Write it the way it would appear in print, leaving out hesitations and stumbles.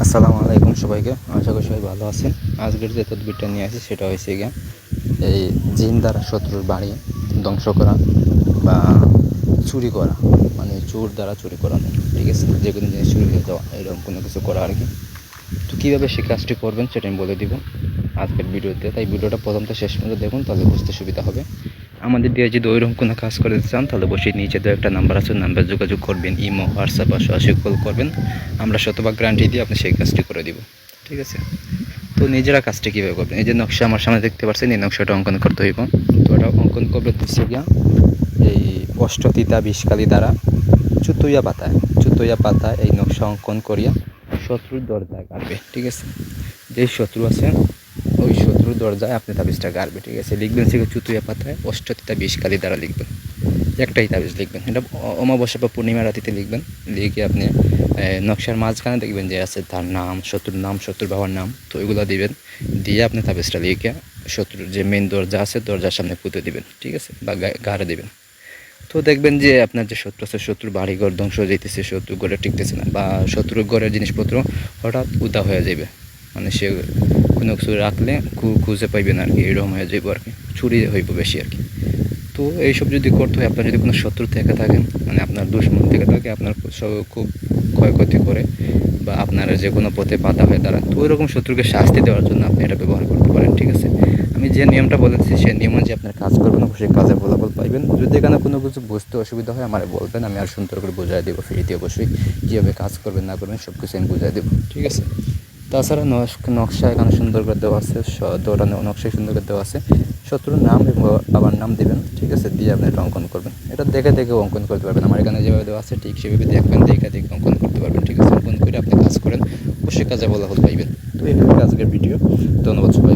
আসসালামু আলাইকুম সবাইকে। আশা করি সবাই ভালো আছেন। আজকের যে তদবিরটা নিয়ে আসি সেটা হয়েছে গিয়ে এই জিন দ্বারা শত্রুর বাড়ি ধ্বংস করা বা চুরি করা, মানে চোর দ্বারা চুরি করানো। ঠিক আছে, যে কোনো জিনিস চুরি হয়ে যাওয়া, এরকম কোনো কিছু করা আর কি। তো কীভাবে সে কাজটি করবেন সেটা আমি বলে দিব আজকের ভিডিওতে, তাই ভিডিওটা প্রথম থেকে শেষ পর্যন্ত দেখুন, তাহলে বুঝতে সুবিধা হবে। আমাদের দিয়ে যদি ওইরকম কোনো কাজ করতে চান তাহলে অবশ্যই নিচে দু একটা নাম্বার আছে, নাম্বার যোগাযোগ করবেন, ইমো হোয়াটসঅ্যাপ বা সরাসরি কল করবেন। আমরা শতভাগ গ্যারান্টি দিয়ে আপনি সেই কাজটি করে দিব। ঠিক আছে, তো নিজেরা কাজটি কীভাবে করবেন, এই যে নকশা আমার সামনে দেখতে পাচ্ছেন, এই নকশাটা অঙ্কন করতে হইব। তো ওটা অঙ্কন করবে হচ্ছে গিয়া এই অষ্টতিতা বিষকালি দ্বারা চুতইয়া পাতায় এই নকশা অঙ্কন করিয়া শত্রুর দরজায় গাড়বে। ঠিক আছে, যেই শত্রু আছে ওই শত্রুর দরজায় আপনি তাবিজটা গাড়বে। ঠিক আছে, লিখবেন সে চুতুইয়া পাতায় অষ্টতিতা বিষকালি দ্বারা লিখবেন, একটাই তাবিজ লিখবেন। এটা অমাবস্যা বা পূর্ণিমা রাতিতে লিখবেন। লিখে আপনি নকশার মাঝখানে দেখবেন যে আছে তার নাম, শত্রুর বাবার নাম, তো ওইগুলো দিবেন। দিয়ে আপনি তাবিজটা লিখে শত্রুর যে মেন দরজা আছে দরজার সামনে পুঁতে দিবেন। ঠিক আছে, বা গাড়ে দিবেন। তো দেখবেন যে আপনার যে শত্রু আছে, শত্রুর বাড়িঘর ধ্বংস হয়ে যেতেছে, শত্রু ঘরে টিকতেছে না, বা শত্রুর ঘরের জিনিসপত্র হঠাৎ উদা হয়ে যাবে, মানে সে কোনো কিছু রাখলে খুঁজে পাইবে না আর কি, এরকম হয়ে যাইব আর কি, চুরি হইব বেশি আর কি। তো এইসব যদি করতে হয়, আপনার যদি কোনো শত্রু থেকে থাকেন, মানে আপনার দুশ্মন থেকে থাকে, আপনার খুব ক্ষয়ক্ষতি করে বা আপনার যে কোনো পথে বাধা হয়ে দাঁড়ান, তো ওইরকম শত্রুকে শাস্তি দেওয়ার জন্য আপনি এটা ব্যবহার করতে পারেন। ঠিক আছে, আমি যে নিয়মটা বলেছি সেই নিয়ম যে আপনার কাজ করবেন, অবশ্যই কাজের ফলাফল পাইবেন। যদি এখানে কোনো কিছু বুঝতে অসুবিধা হয় আমার বলবেন, আমি আর সুন্দর করে বোঝাই দেবো ফ্রিতে। অবশ্যই কীভাবে কাজ করবেন না করবেন সব কিছু আমি বুঝাই দেবো। ঠিক আছে, তাছাড়া নকশা এখানে সুন্দর করে দেওয়া আছে, দৌড়ানো নকশায় সুন্দর করে দেওয়া আছে, শত্রুর নাম এবং বাবার নাম দেবেন। ঠিক আছে, দিয়ে আপনি এটা অঙ্কন করবেন। এটা দেখে দেখে অঙ্কন করতে পারবেন, আমার এখানে যেভাবে দেওয়া আছে ঠিক সেভাবে দেখবেন, দেখে দেখে অঙ্কন করতে পারবেন। ঠিক আছে, অঙ্কন করে আপনি কাজ করেন, অবশ্যই কাজে ফলাফল পাইবেন। তো এইভাবে আজকের ভিডিও। ধন্যবাদ সবাই।